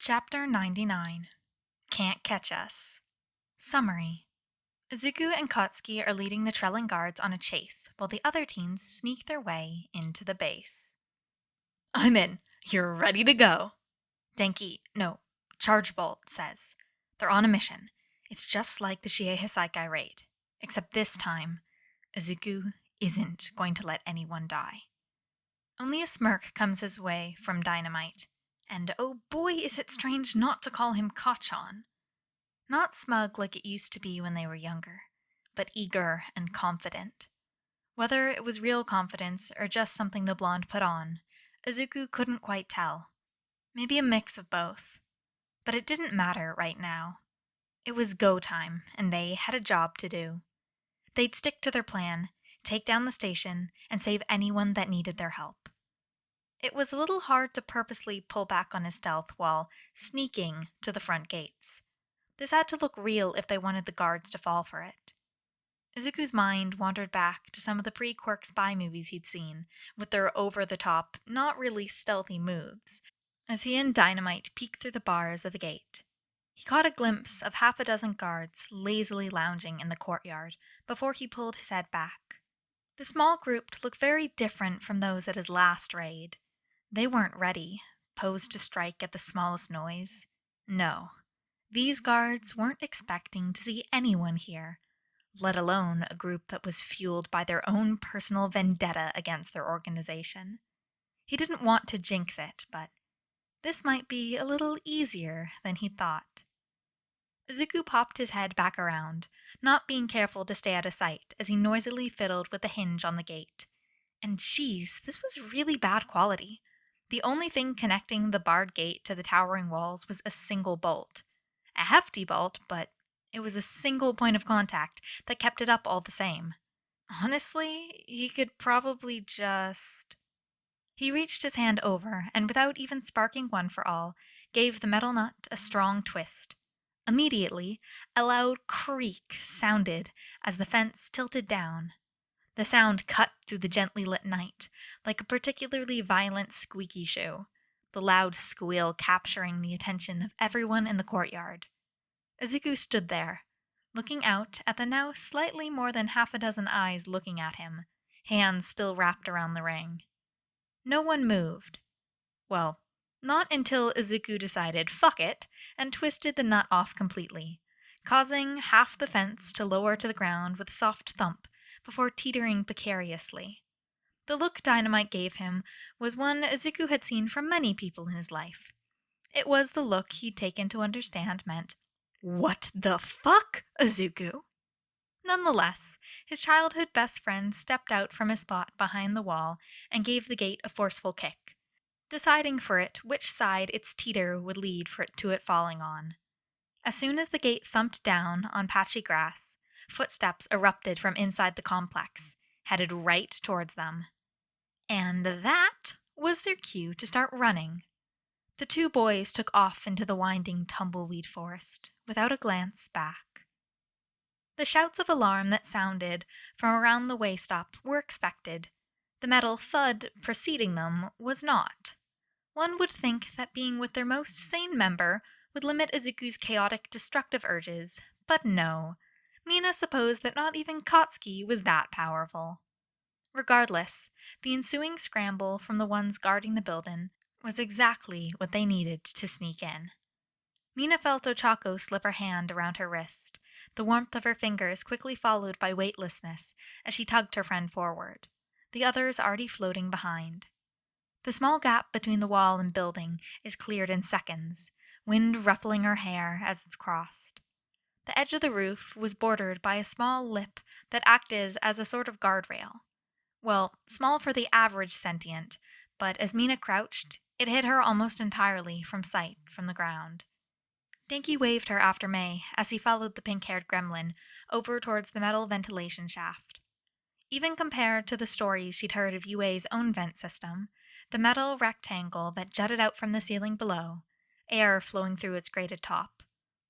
Chapter 99 Can't Catch Us. Summary. Izuku and Katsuki are leading the trailing guards on a chase, while the other teens sneak their way into the base. "I'm in. You're ready to go," Charge Bolt says. They're on a mission. It's just like the Shie Hisaikai raid, except this time, Izuku isn't going to let anyone die. Only a smirk comes his way from Dynamite, and oh boy is it strange not to call him Kachan. Not smug like it used to be when they were younger, but eager and confident. Whether it was real confidence or just something the blonde put on, Izuku couldn't quite tell. Maybe a mix of both. But it didn't matter right now. It was go time, and they had a job to do. They'd stick to their plan, take down the station, and save anyone that needed their help. It was a little hard to purposely pull back on his stealth while sneaking to the front gates. This had to look real if they wanted the guards to fall for it. Izuku's mind wandered back to some of the pre-Quirk spy movies he'd seen, with their over-the-top, not really stealthy moves, as he and Dynamite peeked through the bars of the gate. He caught a glimpse of half a dozen guards lazily lounging in the courtyard before he pulled his head back. The small group looked very different from those at his last raid. They weren't ready, posed to strike at the smallest noise. No. These guards weren't expecting to see anyone here, let alone a group that was fueled by their own personal vendetta against their organization. He didn't want to jinx it, but this might be a little easier than he thought. Izuku popped his head back around, not being careful to stay out of sight as he noisily fiddled with the hinge on the gate. And geez, this was really bad quality. The only thing connecting the barred gate to the towering walls was a single bolt. A hefty bolt, but it was a single point of contact that kept it up all the same. Honestly, he could probably just... He reached his hand over, and without even sparking one for all, gave the metal nut a strong twist. Immediately, a loud creak sounded as the fence tilted down. The sound cut through the gently lit night, like a particularly violent squeaky shoe, the loud squeal capturing the attention of everyone in the courtyard. Izuku stood there, looking out at the now slightly more than half a dozen eyes looking at him, hands still wrapped around the ring. No one moved. Well, not until Izuku decided, fuck it, and twisted the nut off completely, causing half the fence to lower to the ground with a soft thump before teetering precariously. The look Dynamite gave him was one Izuku had seen from many people in his life. It was the look he'd taken to understand meant, "What the fuck, Izuku?" Nonetheless, his childhood best friend stepped out from his spot behind the wall and gave the gate a forceful kick, deciding for it which side its teeter would lead to it falling on. As soon as the gate thumped down on patchy grass, footsteps erupted from inside the complex, headed right towards them. And that was their cue to start running. The two boys took off into the winding tumbleweed forest, without a glance back. The shouts of alarm that sounded from around the way stop were expected. The metal thud preceding them was not. One would think that being with their most sane member would limit Izuku's chaotic, destructive urges, but no. Mina supposed that not even Katsuki was that powerful. Regardless, the ensuing scramble from the ones guarding the building was exactly what they needed to sneak in. Mina felt Ochako slip her hand around her wrist, the warmth of her fingers quickly followed by weightlessness as she tugged her friend forward, the others already floating behind. The small gap between the wall and building is cleared in seconds, wind ruffling her hair as it's crossed. The edge of the roof was bordered by a small lip that acted as a sort of guardrail. Well, small for the average sentient, but as Mina crouched, it hid her almost entirely from sight from the ground. Denki waved her after Mei as he followed the pink-haired gremlin over towards the metal ventilation shaft. Even compared to the stories she'd heard of UA's own vent system, the metal rectangle that jutted out from the ceiling below, air flowing through its grated top,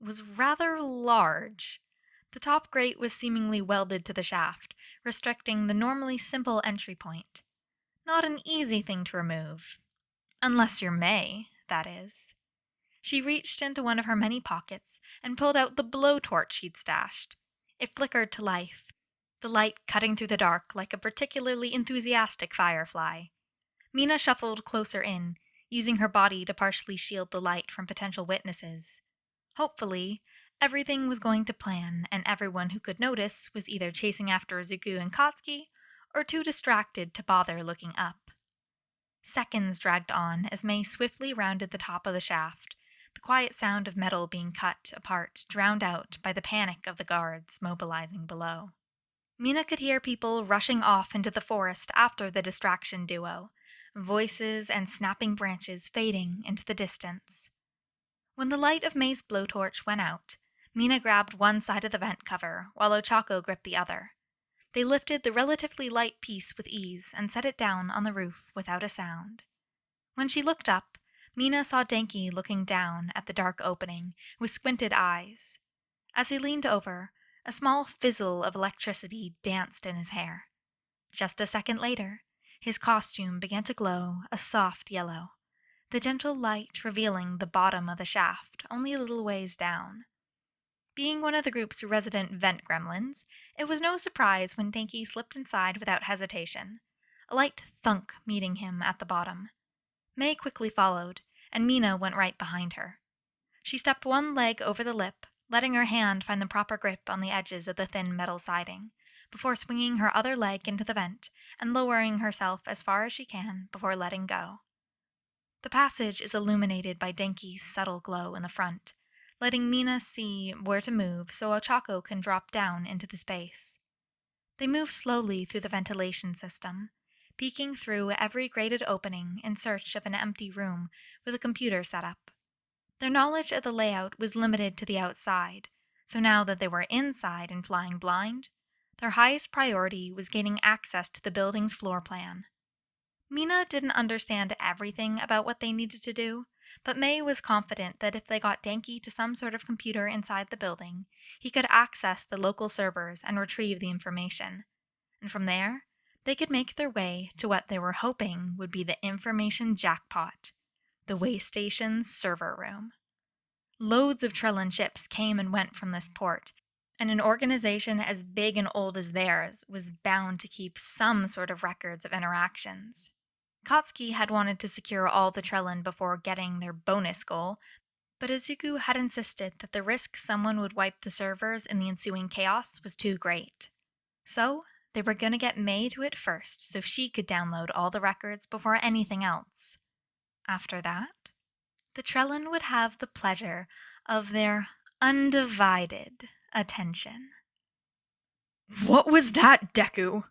was rather large. The top grate was seemingly welded to the shaft, restricting the normally simple entry point. Not an easy thing to remove. Unless you're Mei, that is. She reached into one of her many pockets and pulled out the blowtorch she'd stashed. It flickered to life, the light cutting through the dark like a particularly enthusiastic firefly. Mina shuffled closer in, using her body to partially shield the light from potential witnesses. Hopefully, everything was going to plan, and everyone who could notice was either chasing after Izuku and Katsuki, or too distracted to bother looking up. Seconds dragged on as Mei swiftly rounded the top of the shaft, the quiet sound of metal being cut apart drowned out by the panic of the guards mobilizing below. Mina could hear people rushing off into the forest after the distraction duo, voices and snapping branches fading into the distance. When the light of Mei's blowtorch went out, Mina grabbed one side of the vent cover while Ochako gripped the other. They lifted the relatively light piece with ease and set it down on the roof without a sound. When she looked up, Mina saw Denki looking down at the dark opening with squinted eyes. As he leaned over, a small fizzle of electricity danced in his hair. Just a second later, his costume began to glow a soft yellow, the gentle light revealing the bottom of the shaft only a little ways down. Being one of the group's resident vent gremlins, it was no surprise when Denki slipped inside without hesitation, a light thunk meeting him at the bottom. Mei quickly followed, and Mina went right behind her. She stepped one leg over the lip, letting her hand find the proper grip on the edges of the thin metal siding, before swinging her other leg into the vent and lowering herself as far as she can before letting go. The passage is illuminated by Denki's subtle glow in the front, letting Mina see where to move so Ochako can drop down into the space. They move slowly through the ventilation system, peeking through every grated opening in search of an empty room with a computer set up. Their knowledge of the layout was limited to the outside, so now that they were inside and flying blind, their highest priority was gaining access to the building's floor plan. Mina didn't understand everything about what they needed to do, but Mei was confident that if they got Denki to some sort of computer inside the building, he could access the local servers and retrieve the information. And from there, they could make their way to what they were hoping would be the information jackpot, the way station's server room. Loads of Trillin ships came and went from this port, and an organization as big and old as theirs was bound to keep some sort of records of interactions. Katsuki had wanted to secure all the Trillin before getting their bonus goal, but Izuku had insisted that the risk someone would wipe the servers in the ensuing chaos was too great. So, they were going to get Mei to it first so she could download all the records before anything else. After that, the Trellin would have the pleasure of their undivided attention. "What was that, Deku?"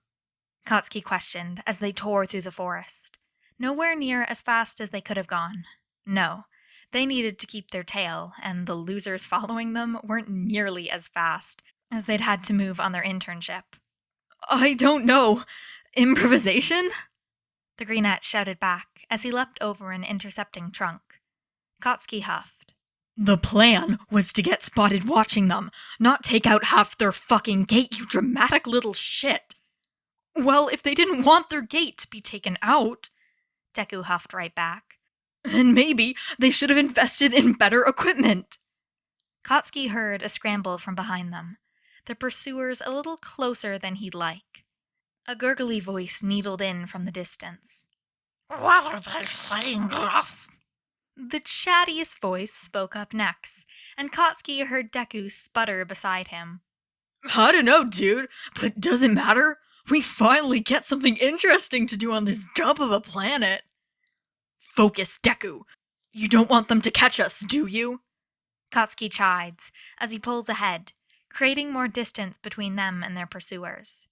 Katsuki questioned as they tore through the forest. Nowhere near as fast as they could have gone. No, they needed to keep their tail, and the losers following them weren't nearly as fast as they'd had to move on their internship. "I don't know. Improvisation?" The greenette shouted back as he leapt over an intercepting trunk. Katsuki huffed. "The plan was to get spotted watching them, not take out half their fucking gate, you dramatic little shit." "Well, if they didn't want their gate to be taken out," Deku huffed right back, "then maybe they should have invested in better equipment." Katsuki heard a scramble from behind them, the pursuers a little closer than he'd like. A gurgly voice needled in from the distance. "What are they saying, Gruff?" The chattiest voice spoke up next, and Katsuki heard Deku sputter beside him. "I don't know, dude, but does it matter? We finally get something interesting to do on this dump of a planet." "Focus, Deku. You don't want them to catch us, do you?" Katsuki chides as he pulls ahead, creating more distance between them and their pursuers.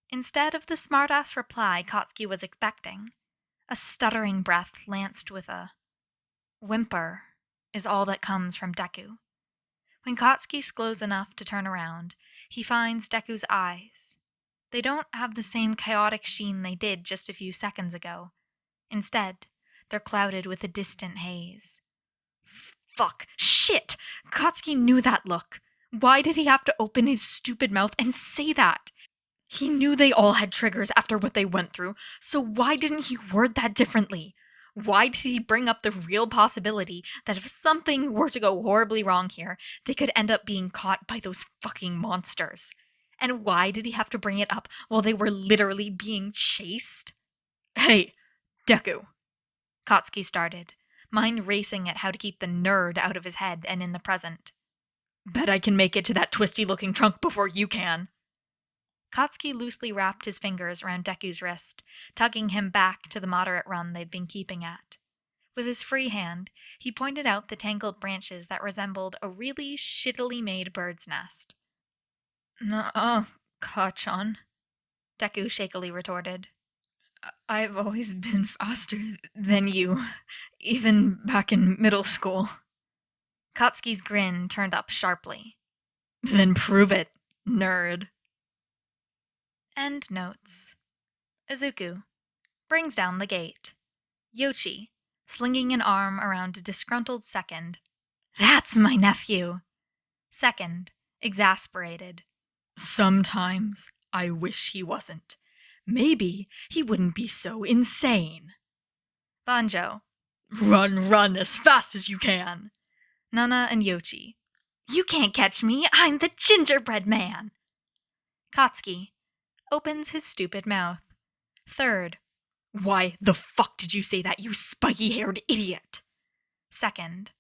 Instead of the smartass reply Katsuki was expecting, a stuttering breath lanced with a whimper is all that comes from Deku. When Katsuki slows enough to turn around, he finds Deku's eyes. They don't have the same chaotic sheen they did just a few seconds ago. Instead, they're clouded with a distant haze. Fuck! Shit! Katsuki knew that look. Why did he have to open his stupid mouth and say that? He knew they all had triggers after what they went through, so why didn't he word that differently? Why did he bring up the real possibility that if something were to go horribly wrong here, they could end up being caught by those fucking monsters? And why did he have to bring it up while they were literally being chased? Hey, Deku. Katsuki started, mind racing at how to keep the nerd out of his head and in the present. Bet I can make it to that twisty-looking trunk before you can. Katsuki loosely wrapped his fingers around Deku's wrist, tugging him back to the moderate run they'd been keeping at. With his free hand, he pointed out the tangled branches that resembled a really shittily made bird's nest. Nuh-uh, Ka-chan, Deku shakily retorted. I've always been faster than you, even back in middle school. Katsuki's grin turned up sharply. Then prove it, nerd. End notes. Izuku brings down the gate. Yoshi, slinging an arm around a disgruntled second. That's my nephew! Second, exasperated. Sometimes I wish he wasn't. Maybe he wouldn't be so insane. Banjo. Run as fast as you can. Nana and Yoshi. You can't catch me, I'm the gingerbread man. Katsuki opens his stupid mouth. Third. Why the fuck did you say that, you spiky-haired idiot? Second.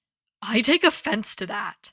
I take offense to that.